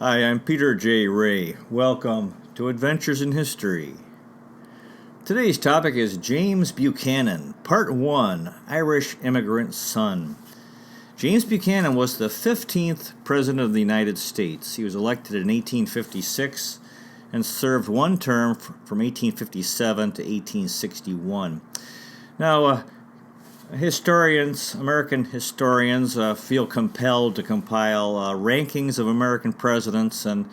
Hi, I'm Peter J. Ray. Welcome to Adventures in History. Today's topic is James Buchanan, Part 1, Irish Immigrant Son. James Buchanan was the 15th President of the United States. He was elected in 1856 and served one term from 1857 to 1861. Now, American historians, feel compelled to compile rankings of American presidents and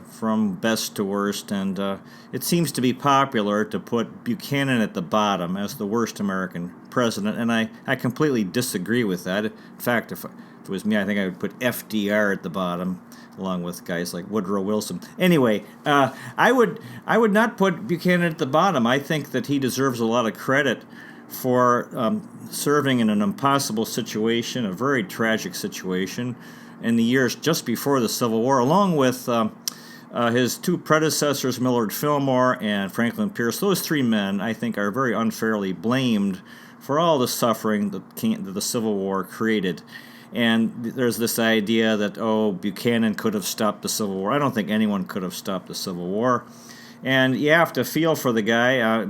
from best to worst, and it seems to be popular to put Buchanan at the bottom as the worst American president, and I completely disagree with that. In fact, if it was me, I think I would put FDR at the bottom, along with guys like Woodrow Wilson. Anyway, I would not put Buchanan at the bottom. I think that he deserves a lot of credit for serving in an impossible situation, a very tragic situation, in the years just before the Civil War, along with his two predecessors, Millard Fillmore and Franklin Pierce. Those three men, I think, are very unfairly blamed for all the suffering that the Civil War created. And there's this idea that, Buchanan could have stopped the Civil War. I don't think anyone could have stopped the Civil War. And you have to feel for the guy,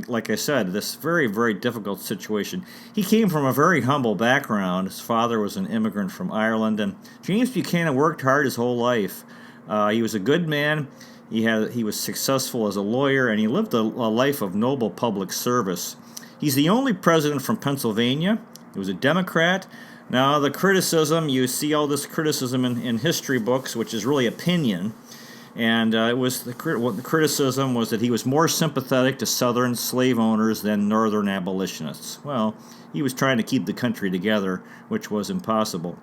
like I said, this very, very difficult situation. He came from a very humble background. His father was an immigrant from Ireland, and James Buchanan worked hard his whole life. He was a good man. He was successful as a lawyer, and he lived a life of noble public service. He's the only president from Pennsylvania. He was a Democrat. Now, the criticism, you see all this criticism in history books, which is really opinion. And the criticism was that he was more sympathetic to Southern slave owners than Northern abolitionists. Well, he was trying to keep the country together, which was impossible.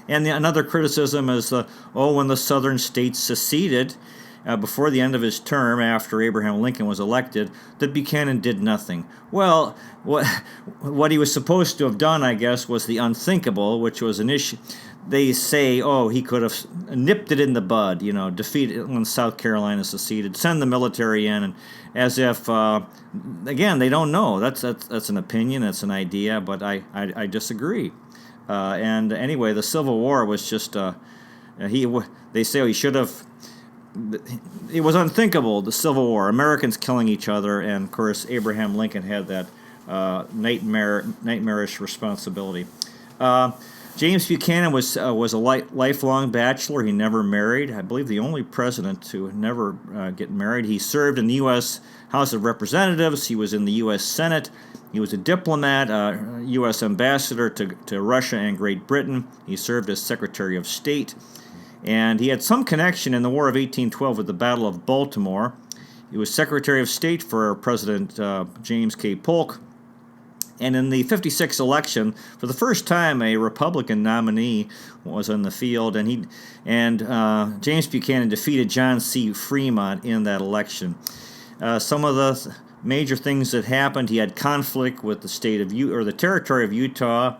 And another criticism is, when the Southern states seceded before the end of his term, after Abraham Lincoln was elected, that Buchanan did nothing. Well, what he was supposed to have done, I guess, was the unthinkable, which was an issue. They say, he could have nipped it in the bud, defeated when South Carolina seceded, send the military in, and as if, again, they don't know. That's an opinion, that's an idea, but I disagree. And anyway, the Civil War was just, they say he should have, it was unthinkable, the Civil War, Americans killing each other, and of course Abraham Lincoln had that nightmarish responsibility. James Buchanan was a lifelong bachelor. He never married. I believe the only president to never get married. He served in the U.S. House of Representatives. He was in the U.S. Senate. He was a diplomat, U.S. ambassador to Russia and Great Britain. He served as Secretary of State. And he had some connection in the War of 1812 with the Battle of Baltimore. He was Secretary of State for President James K. Polk. And in the 56 election, for the first time, a Republican nominee was on the field, and James Buchanan defeated John C. Fremont in that election. Some of the major things that happened: he had conflict with the territory of Utah,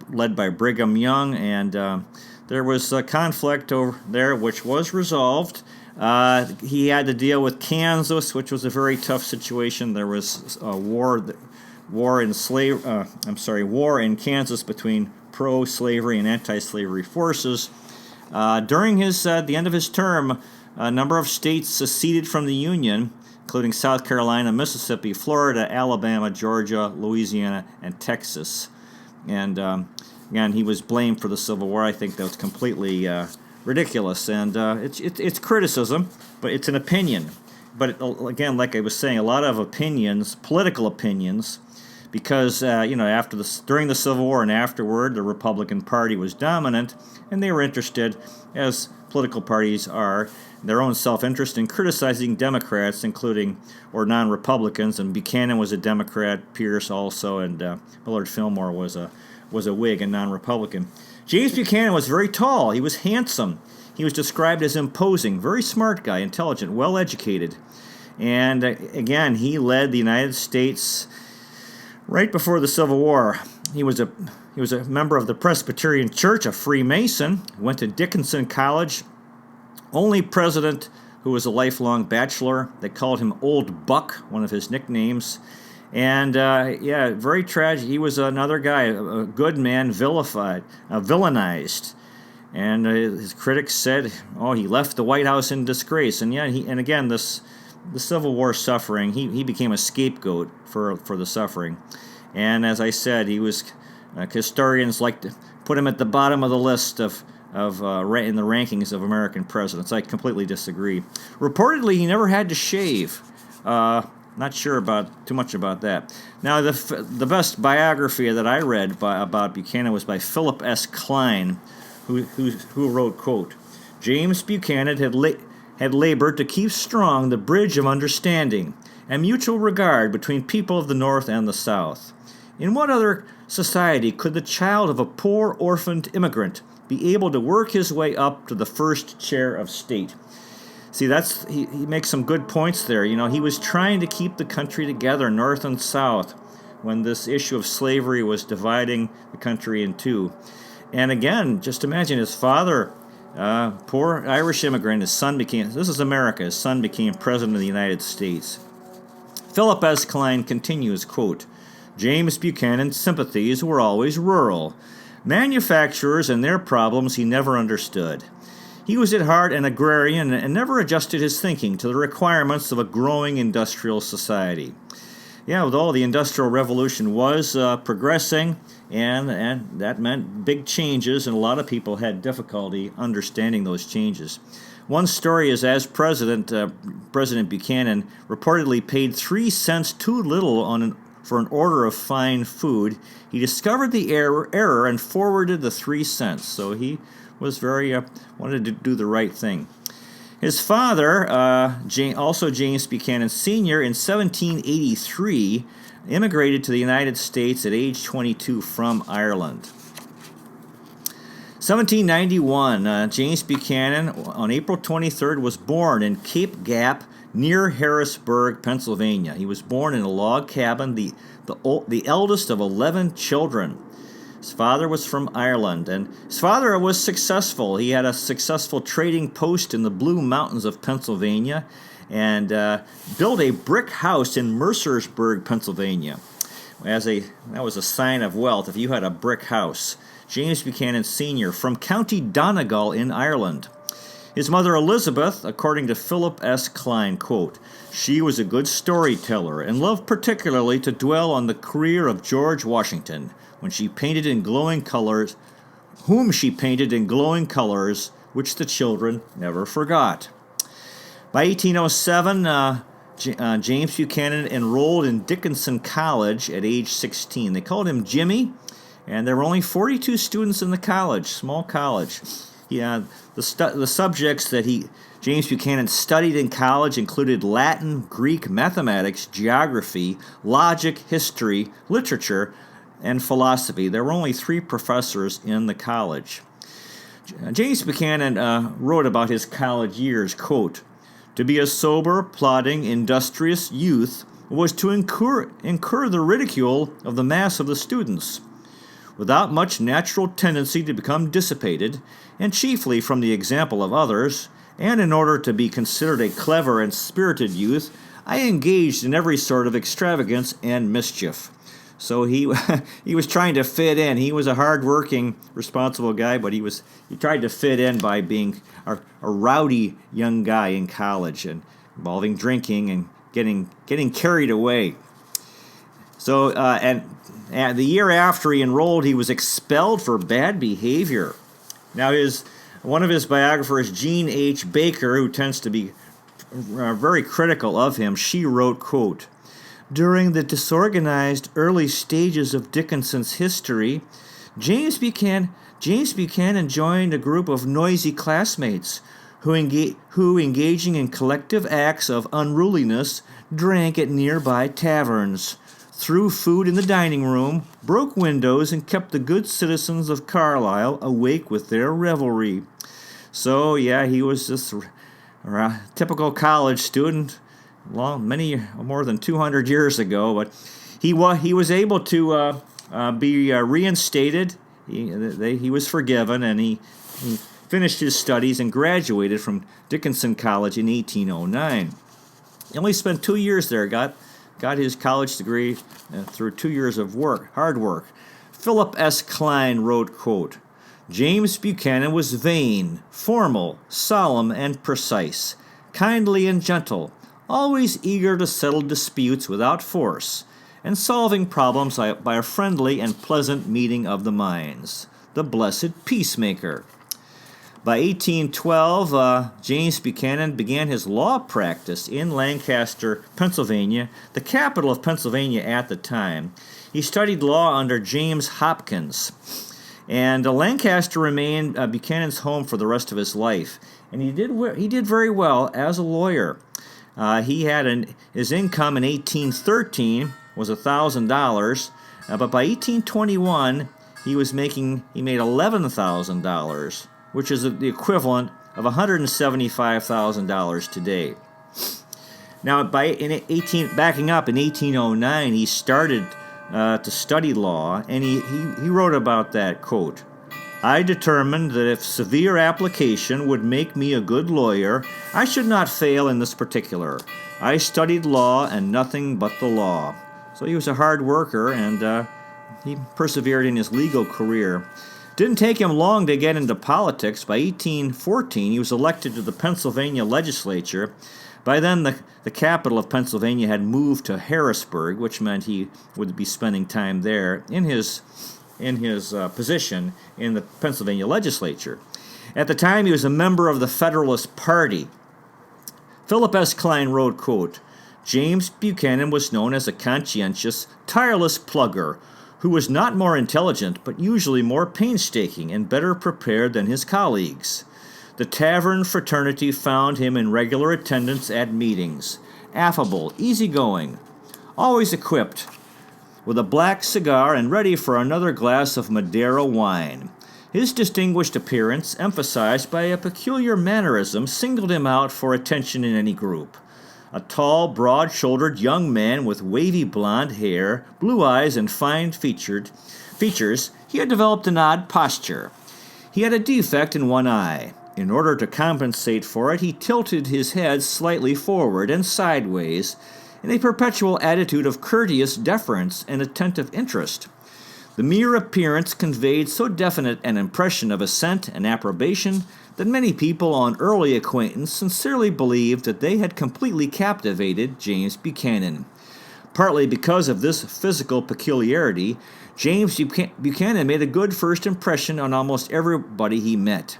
led by Brigham Young, and there was a conflict over there, which was resolved. He had to deal with Kansas, which was a very tough situation. There was a war in Kansas between pro-slavery and anti-slavery forces. During the end of his term, a number of states seceded from the Union, including South Carolina, Mississippi, Florida, Alabama, Georgia, Louisiana, and Texas. And again, he was blamed for the Civil War. I think that was completely ridiculous, and it's criticism, but it's an opinion. But again, like I was saying, a lot of opinions, political opinions, because during the Civil War and afterward, the Republican Party was dominant, and they were interested, as political parties are, their own self-interest in criticizing Democrats, or non-Republicans. And Buchanan was a Democrat, Pierce also, and Millard Fillmore was a Whig and non-Republican. James Buchanan was very tall. He was handsome. He was described as imposing, very smart guy, intelligent, well-educated. And again, he led the United States right before the Civil War. He was a member of the Presbyterian Church, a Freemason, went to Dickinson College, only president who was a lifelong bachelor. They called him Old Buck, one of his nicknames. And, very tragic. He was another guy, a good man, villainized. And his critics said, "Oh, he left the White House in disgrace." And yeah, again, the Civil War suffering, he became a scapegoat for the suffering. And as I said, he was historians like to put him at the bottom of the list in the rankings of American presidents. I completely disagree. Reportedly, he never had to shave. Not sure too much about that. Now, the best biography that I read about Buchanan was by Philip S. Klein, who wrote, quote, "James Buchanan had labored to keep strong the bridge of understanding and mutual regard between people of the North and the South. In what other society could the child of a poor orphaned immigrant be able to work his way up to the first chair of state?" See, he makes some good points there. You know, he was trying to keep the country together, North and South, when this issue of slavery was dividing the country in two. And again, just imagine his father, poor Irish immigrant, this is America, his son became president of the United States. Philip S. Klein continues, quote, "James Buchanan's sympathies were always rural. Manufacturers and their problems he never understood. He was at heart an agrarian and never adjusted his thinking to the requirements of a growing industrial society." Yeah, although the Industrial Revolution was progressing, and that meant big changes, and a lot of people had difficulty understanding those changes. One story is, as President Buchanan reportedly paid 3 cents too little for an order of fine food, he discovered the error and forwarded the 3 cents. So he was wanted to do the right thing. His father, also James Buchanan Sr., in 1783, immigrated to the United States at age 22 from Ireland. 1791, James Buchanan, on April 23rd, was born in Cape Gap, near Harrisburg, Pennsylvania. He was born in a log cabin, the eldest of 11 children. His father was from Ireland, and his father was successful. He had a successful trading post in the Blue Mountains of Pennsylvania and built a brick house in Mercersburg, Pennsylvania. That was a sign of wealth if you had a brick house. James Buchanan Sr. from County Donegal in Ireland. His mother Elizabeth, according to Philip S. Klein, quote, "She was a good storyteller and loved particularly to dwell on the career of George Washington, whom she painted in glowing colors, which the children never forgot." By 1807, James Buchanan enrolled in Dickinson College at age 16. They called him Jimmy, and there were only 42 students in the college, small college. The subjects that James Buchanan studied in college included Latin, Greek, mathematics, geography, logic, history, literature, and philosophy. There were only 3 professors in the college. James Buchanan wrote about his college years, quote, "To be a sober, plodding, industrious youth was to incur the ridicule of the mass of the students. Without much natural tendency to become dissipated, and chiefly from the example of others, and in order to be considered a clever and spirited youth, I engaged in every sort of extravagance and mischief." So he was trying to fit in. He was a hard-working, responsible guy, but he tried to fit in by being a rowdy young guy in college, and involving drinking and getting carried away. So and the year after he enrolled, he was expelled for bad behavior. Now one of his biographers, Jean H. Baker, who tends to be very critical of him, she wrote, quote, "During the disorganized early stages of Dickinson's history, James Buchanan joined a group of noisy classmates who engaging in collective acts of unruliness, drank at nearby taverns, threw food in the dining room, broke windows, and kept the good citizens of Carlisle awake with their revelry." So, yeah, he was just a typical college student, more than 200 years ago, but he was able to be reinstated. He was forgiven, and he finished his studies and graduated from Dickinson College in 1809. He only spent 2 years there, got his college degree through 2 years of hard work. Philip S. Klein wrote, quote, James Buchanan was vain, formal, solemn, and precise, kindly and gentle, always eager to settle disputes without force, and solving problems by a friendly and pleasant meeting of the minds. The blessed peacemaker. By 1812, James Buchanan began his law practice in Lancaster, Pennsylvania, the capital of Pennsylvania at the time. He studied law under James Hopkins, and Lancaster remained Buchanan's home for the rest of his life. And he did very well as a lawyer. His income in 1813 was $1,000, but by 1821 he made $11,000. Which is the equivalent of $175,000 today. Now, backing up in 1809, he started to study law, and he wrote about that, quote, "I determined that if severe application would make me a good lawyer, I should not fail in this particular. I studied law and nothing but the law." So he was a hard worker, and he persevered in his legal career. Didn't take him long to get into politics. By 1814, he was elected to the Pennsylvania legislature. By then, the capital of Pennsylvania had moved to Harrisburg, which meant he would be spending time there in his position in the Pennsylvania legislature. At the time, he was a member of the Federalist Party. Philip S. Klein wrote, quote, "James Buchanan was known as a conscientious, tireless plugger, who was not more intelligent, but usually more painstaking and better prepared than his colleagues. The tavern fraternity found him in regular attendance at meetings, affable, easygoing, always equipped with a black cigar and ready for another glass of Madeira wine. His distinguished appearance, emphasized by a peculiar mannerism, singled him out for attention in any group. A tall, broad-shouldered young man with wavy blonde hair, blue eyes, and fine features, he had developed an odd posture. He had a defect in one eye. In order to compensate for it, he tilted his head slightly forward and sideways in a perpetual attitude of courteous deference and attentive interest. The mere appearance conveyed so definite an impression of assent and approbation that many people on early acquaintance sincerely believed that they had completely captivated James Buchanan. Partly because of this physical peculiarity, James Buchanan made a good first impression on almost everybody he met.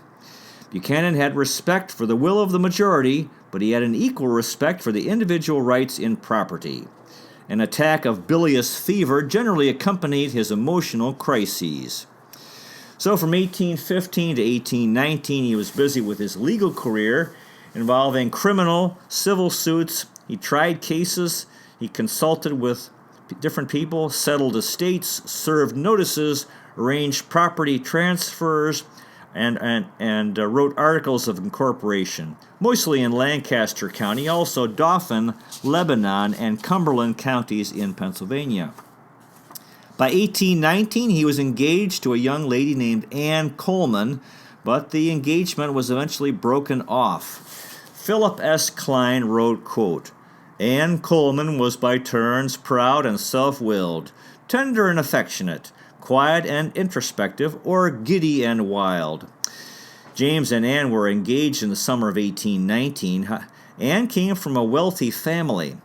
Buchanan had respect for the will of the majority, but he had an equal respect for the individual rights in property. An attack of bilious fever generally accompanied his emotional crises. So from 1815 to 1819, he was busy with his legal career involving criminal, civil suits. He tried cases, he consulted with different people, settled estates, served notices, arranged property transfers, and wrote articles of incorporation, mostly in Lancaster County, also Dauphin, Lebanon, and Cumberland counties in Pennsylvania. By 1819, he was engaged to a young lady named Anne Coleman, but the engagement was eventually broken off. Philip S. Klein wrote, quote, "Anne Coleman was by turns proud and self-willed, tender and affectionate, quiet and introspective, or giddy and wild." James and Anne were engaged in the summer of 1819. Anne came from a wealthy family.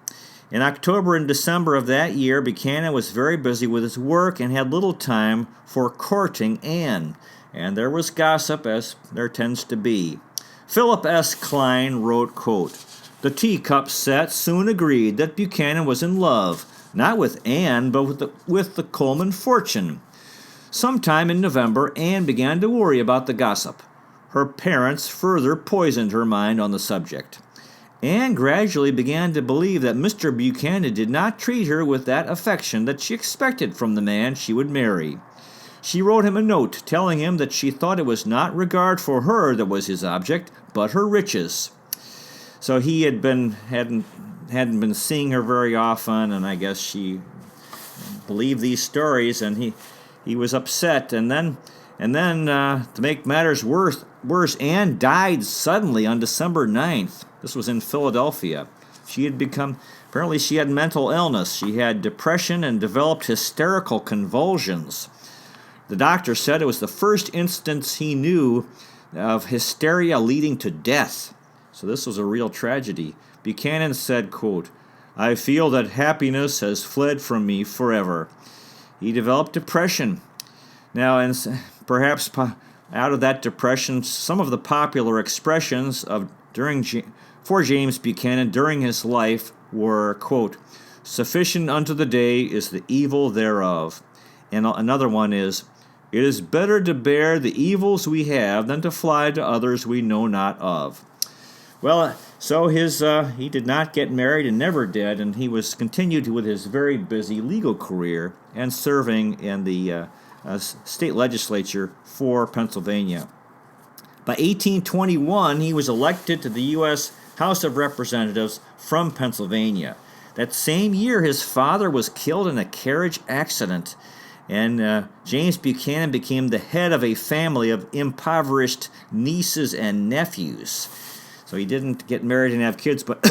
In October and December of that year, Buchanan was very busy with his work and had little time for courting Anne, and there was gossip, as there tends to be. Philip S. Klein wrote, quote, "The teacup set soon agreed that Buchanan was in love, not with Anne, but with the Coleman fortune. Sometime in November, Anne began to worry about the gossip. Her parents further poisoned her mind on the subject. Anne gradually began to believe that Mr. Buchanan did not treat her with that affection that she expected from the man she would marry. She wrote him a note telling him that she thought it was not regard for her that was his object, but her riches." So he hadn't been seeing her very often, and I guess she believed these stories, and he was upset. And then to make matters worse, Anne died suddenly on December 9th. This was in Philadelphia. Apparently she had mental illness. She had depression and developed hysterical convulsions. The doctor said it was the first instance he knew of hysteria leading to death. So this was a real tragedy. Buchanan said, quote, "I feel that happiness has fled from me forever." He developed depression. Now, and perhaps out of that depression, some of the popular expressions for James Buchanan during his life were, quote, "Sufficient unto the day is the evil thereof." And another one is, "It is better to bear the evils we have than to fly to others we know not of." Well, so he did not get married and never did, and he was continued with his very busy legal career and serving in the state legislature for Pennsylvania. By 1821, he was elected to the U.S. House of Representatives from Pennsylvania. That same year, his father was killed in a carriage accident, and James Buchanan became the head of a family of impoverished nieces and nephews. So he didn't get married and have kids, but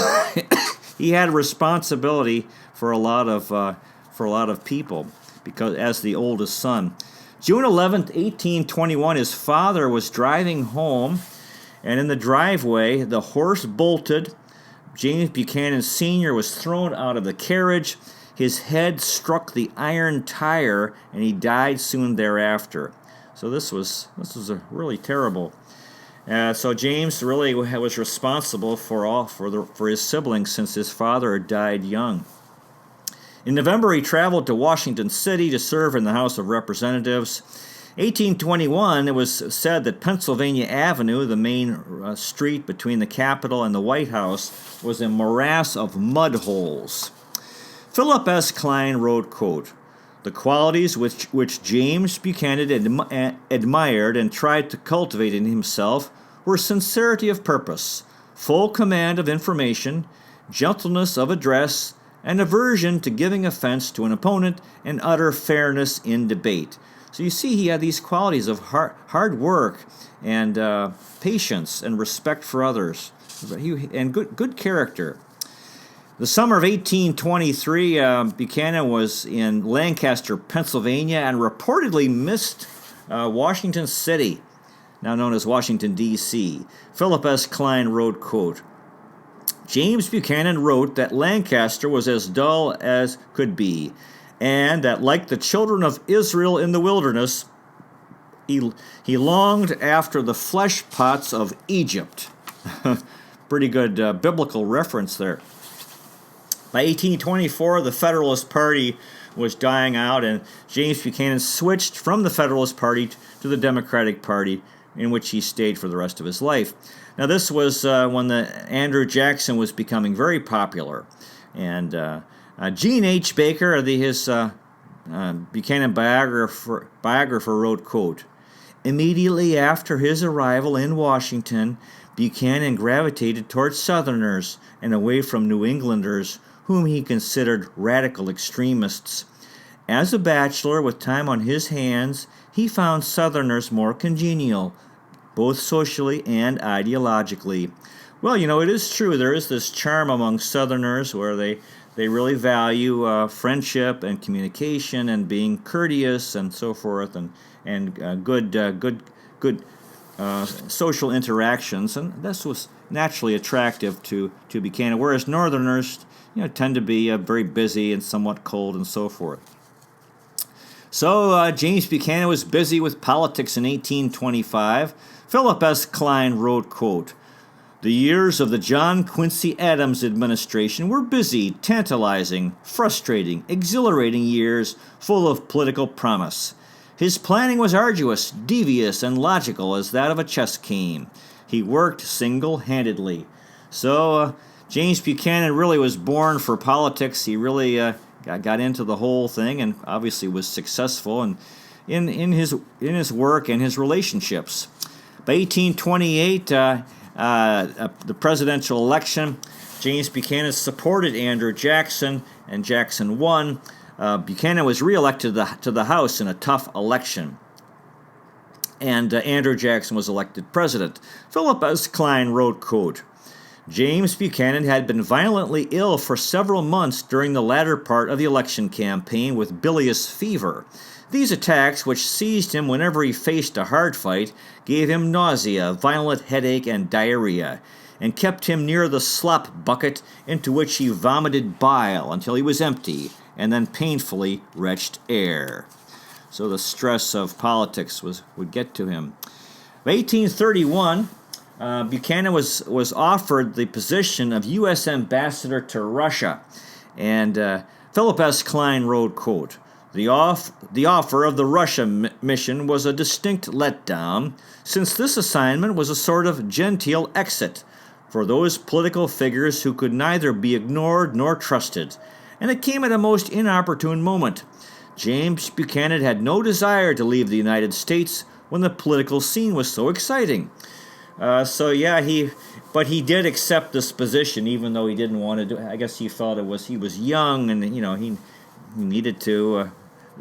he had responsibility for a lot of people because as the oldest son. June 11th, 1821, his father was driving home, and in the driveway, the horse bolted. James Buchanan Sr. was thrown out of the carriage. His head struck the iron tire, and he died soon thereafter. So this was a really terrible. So James really was responsible for his siblings since his father had died young. In November, he traveled to Washington City to serve in the House of Representatives. 1821, it was said that Pennsylvania Avenue, the main street between the Capitol and the White House, was a morass of mud holes. Philip S. Klein wrote, quote, "The qualities which James Buchanan admired and tried to cultivate in himself were sincerity of purpose, full command of information, gentleness of address, and aversion to giving offense to an opponent, and utter fairness in debate." So you see he had these qualities of hard work and patience and respect for others, and good character. The summer of 1823, Buchanan was in Lancaster, Pennsylvania, and reportedly missed Washington City, now known as Washington, D.C. Philip S. Klein wrote, quote, "James Buchanan wrote that Lancaster was as dull as could be, and that, like the children of Israel in the wilderness, he longed after the flesh pots of Egypt." Pretty good biblical reference there. By 1824, the Federalist Party was dying out, and James Buchanan switched from the Federalist Party to the Democratic Party, in which he stayed for the rest of his life. Now, this was when Andrew Jackson was becoming very popular, and Gene H. Baker, his Buchanan biographer, wrote, quote, "Immediately after his arrival in Washington, Buchanan gravitated towards Southerners and away from New Englanders, whom he considered radical extremists. As a bachelor with time on his hands, he found Southerners more congenial, both socially and ideologically." Well, it is true. There is this charm among Southerners where they really value friendship and communication and being courteous and so forth, and good social interactions, and this was naturally attractive to Buchanan. Whereas Northerners, tend to be very busy and somewhat cold and so forth. So James Buchanan was busy with politics in 1825. Philip S. Klein wrote, quote, "The years of the John Quincy Adams administration were busy, tantalizing, frustrating, exhilarating years full of political promise. His planning was arduous, devious, and logical as that of a chess game. He worked single-handedly." So James Buchanan really was born for politics. He really got into the whole thing and obviously was successful in his work and his relationships. By 1828, the presidential election, James Buchanan supported Andrew Jackson, and Jackson won. Buchanan was reelected to the House in a tough election, and Andrew Jackson was elected president. Philip S. Klein wrote, quote, "James Buchanan had been violently ill for several months during the latter part of the election campaign with bilious fever. These attacks, which seized him whenever he faced a hard fight, gave him nausea, violent headache, and diarrhea, and kept him near the slop bucket into which he vomited bile until he was empty, and then painfully retched air. So the stress of politics would get to him. By 1831, Buchanan was offered the position of U.S. ambassador to Russia, and Philip S. Klein wrote, quote, the offer of the Russia mission was a distinct letdown, since this assignment was a sort of genteel exit for those political figures who could neither be ignored nor trusted, and it came at a most inopportune moment. James Buchanan had no desire to leave the United States when the political scene was so exciting. But he did accept this position, even though he didn't want to do it. I guess he felt he was young, and he needed to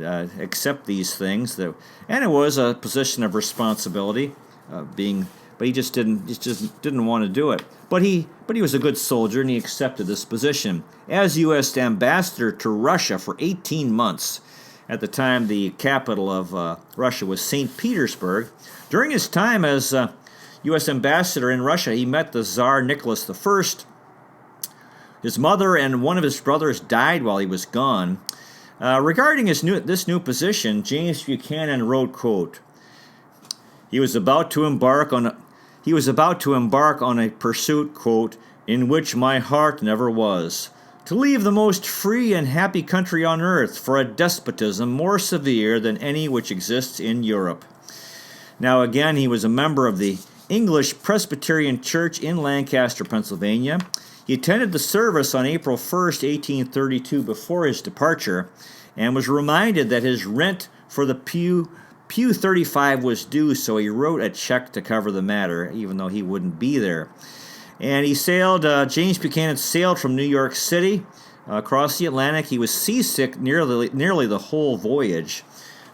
accept these things. And it was a position of responsibility, but he just didn't want to do it. But he was a good soldier, and he accepted this position as U.S. ambassador to Russia for 18 months. At the time, the capital of Russia was St. Petersburg. During his time as U.S. ambassador in Russia, he met the Tsar Nicholas I. His mother and one of his brothers died while he was gone. Regarding this new position, James Buchanan wrote, quote, he was about to embark on a pursuit, quote, in which my heart never was, to leave the most free and happy country on earth for a despotism more severe than any which exists in Europe. Now again, he was a member of the English Presbyterian Church in Lancaster, Pennsylvania. He attended the service on April 1st, 1832, before his departure, and was reminded that his rent for the pew 35 was due, so he wrote a check to cover the matter, even though he wouldn't be there. And James Buchanan sailed from New York City across the Atlantic. He was seasick nearly the whole voyage.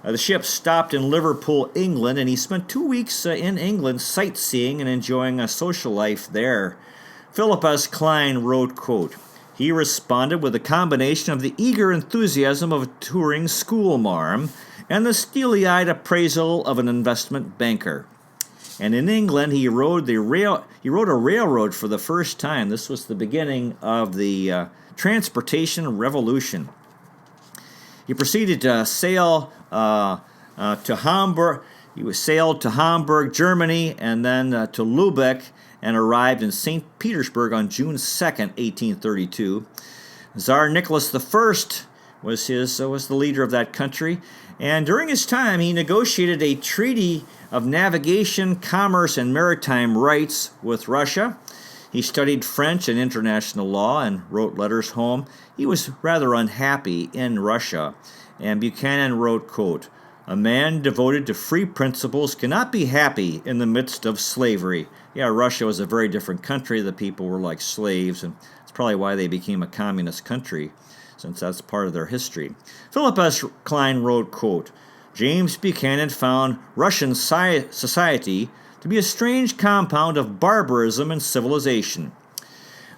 The ship stopped in Liverpool, England, and he spent 2 weeks in England sightseeing and enjoying a social life there. Philip S. Klein wrote, quote, he responded with a combination of the eager enthusiasm of a touring schoolmarm and the steely-eyed appraisal of an investment banker. And in England, he rode a railroad for the first time. This was the beginning of the transportation revolution. He proceeded to sail to Hamburg. He sailed to Hamburg, Germany, and then to Lubeck, and arrived in St. Petersburg on June 2nd, 1832. Tsar Nicholas I was the leader of that country, and during his time, he negotiated a treaty of navigation, commerce, and maritime rights with Russia. He studied French and international law and wrote letters home. He was rather unhappy in Russia, and Buchanan wrote, quote, a man devoted to free principles cannot be happy in the midst of slavery. Yeah, Russia was a very different country. The people were like slaves, and that's probably why they became a communist country, since that's part of their history. Philip S. Klein wrote, quote, James Buchanan found Russian society to be a strange compound of barbarism and civilization.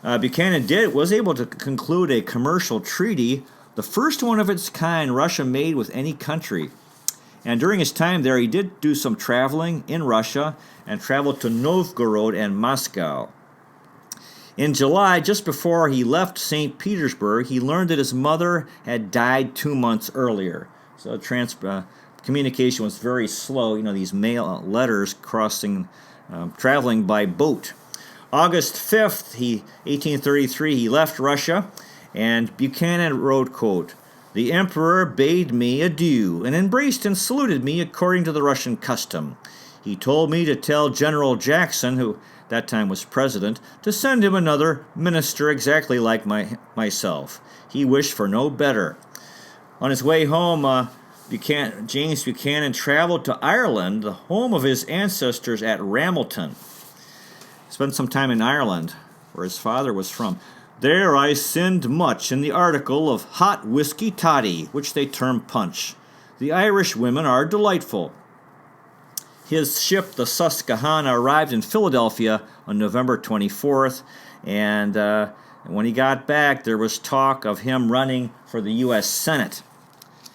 Buchanan was able to conclude a commercial treaty, the first one of its kind Russia made with any country. And during his time there, he did do some traveling in Russia and traveled to Novgorod and Moscow. In July, just before he left St. Petersburg, he learned that his mother had died 2 months earlier. So communication was very slow, these mail letters traveling by boat. August 5th, 1833, he left Russia, and Buchanan wrote, quote, the emperor bade me adieu and embraced and saluted me according to the Russian custom. He told me to tell General Jackson, who that time was president, to send him another minister exactly like myself. He wished for no better. On his way home, James Buchanan traveled to Ireland, the home of his ancestors at Ramelton. Spent some time in Ireland, where his father was from. There I sinned much in the article of hot whiskey toddy, which they term punch. The Irish women are delightful. His ship, the Susquehanna, arrived in Philadelphia on November 24th, and when he got back, there was talk of him running for the U.S. Senate.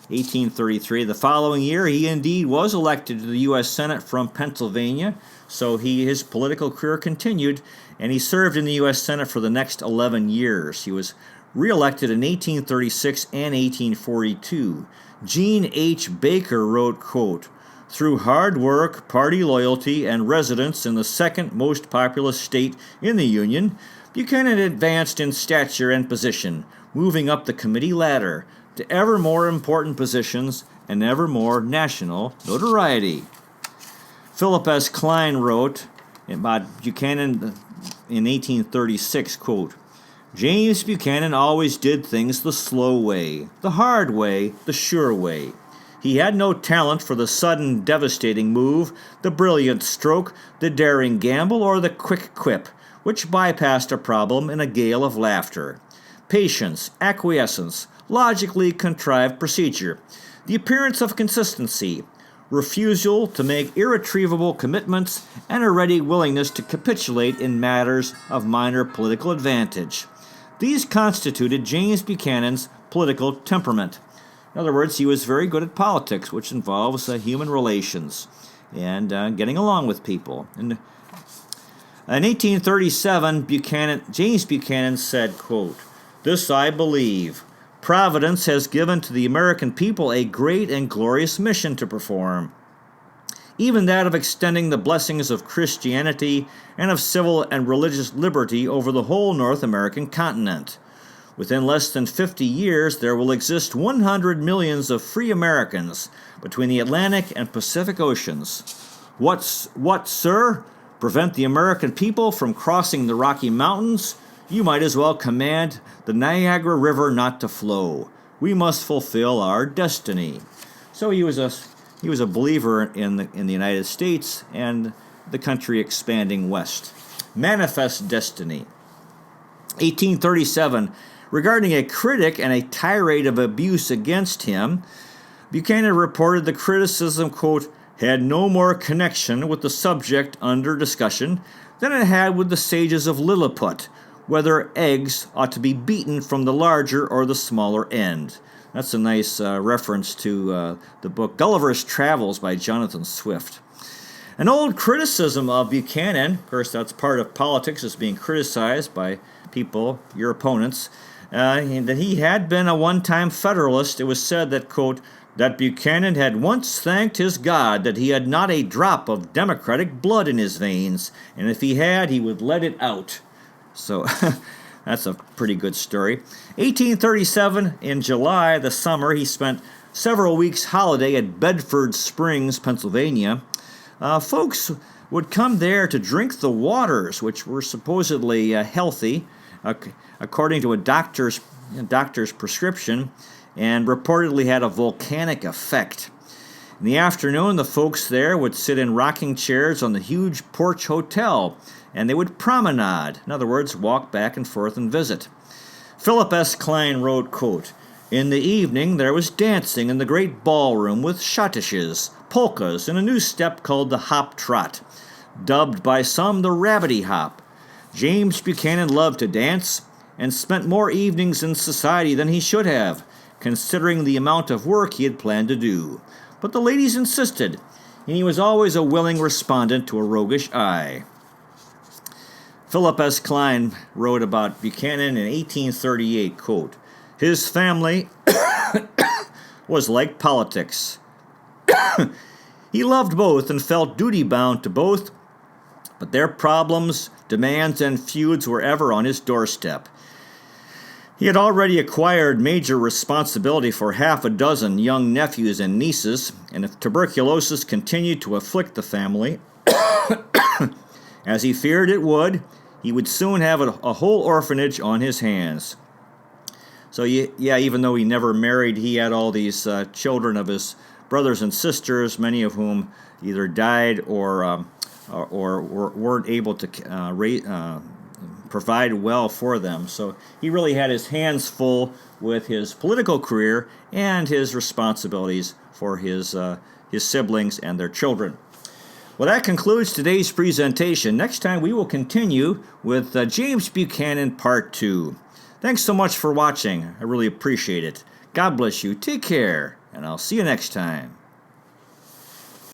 1833. The following year, he indeed was elected to the U.S. Senate from Pennsylvania, so his political career continued, and he served in the U.S. Senate for the next 11 years. He was reelected in 1836 and 1842. Gene H. Baker wrote, quote, "Through hard work, party loyalty, and residence in the second most populous state in the Union, Buchanan advanced in stature and position, moving up the committee ladder to ever more important positions and ever more national notoriety." Philip S. Klein wrote about Buchanan in 1836, quote, "James Buchanan always did things the slow way, the hard way, the sure way. He had no talent for the sudden, devastating move, the brilliant stroke, the daring gamble, or the quick quip, which bypassed a problem in a gale of laughter. Patience, acquiescence, logically contrived procedure, the appearance of consistency, refusal to make irretrievable commitments, and a ready willingness to capitulate in matters of minor political advantage. These constituted James Buchanan's political temperament." In other words, he was very good at politics, which involves human relations and getting along with people. And in 1837, James Buchanan said, quote, "This I believe. Providence has given to the American people a great and glorious mission to perform, even that of extending the blessings of Christianity and of civil and religious liberty over the whole North American continent. Within less than 50 years, there will exist 100 millions of free Americans between the Atlantic and Pacific Oceans. What, sir? Prevent the American people from crossing the Rocky Mountains? You might as well command the Niagara River not to flow. We must fulfill our destiny." So he was a believer in the United States and the country expanding west. Manifest destiny. 1837, regarding a critic and a tirade of abuse against him, Buchanan reported the criticism, quote, "had no more connection with the subject under discussion than it had with the sages of Lilliput, whether eggs ought to be beaten from the larger or the smaller end." That's a nice reference to the book Gulliver's Travels by Jonathan Swift. An old criticism of Buchanan, of course that's part of politics, is being criticized by people, your opponents, that he had been a one-time Federalist. It was said that, quote, "that Buchanan had once thanked his God that he had not a drop of Democratic blood in his veins, and if he had, he would let it out." So that's a pretty good story. 1837, in July, the summer, he spent several weeks' holiday at Bedford Springs, Pennsylvania. Folks would come there to drink the waters, which were supposedly healthy, according to a doctor's prescription, and reportedly had a volcanic effect. In the afternoon, the folks there would sit in rocking chairs on the huge porch hotel, and they would promenade, in other words, walk back and forth and visit. Philip S. Klein wrote, quote, "In the evening there was dancing in the great ballroom with schottisches, polkas, and a new step called the hop trot, dubbed by some the rabbity hop. James Buchanan loved to dance and spent more evenings in society than he should have, considering the amount of work he had planned to do. But the ladies insisted, and he was always a willing respondent to a roguish eye." Philip S. Klein wrote about Buchanan in 1838, quote, "His family was like politics. He loved both and felt duty-bound to both, but their problems, demands, and feuds were ever on his doorstep. He had already acquired major responsibility for half a dozen young nephews and nieces, and if tuberculosis continued to afflict the family, as he feared it would, he would soon have a whole orphanage on his hands." So, yeah, even though he never married, he had all these children of his brothers and sisters, many of whom either died or weren't able to provide well for them. So he really had his hands full with his political career and his responsibilities for his siblings and their children. Well, that concludes today's presentation. Next time we will continue with James Buchanan Part 2. Thanks so much for watching. I really appreciate it. God bless you. Take care. and I'll see you next time.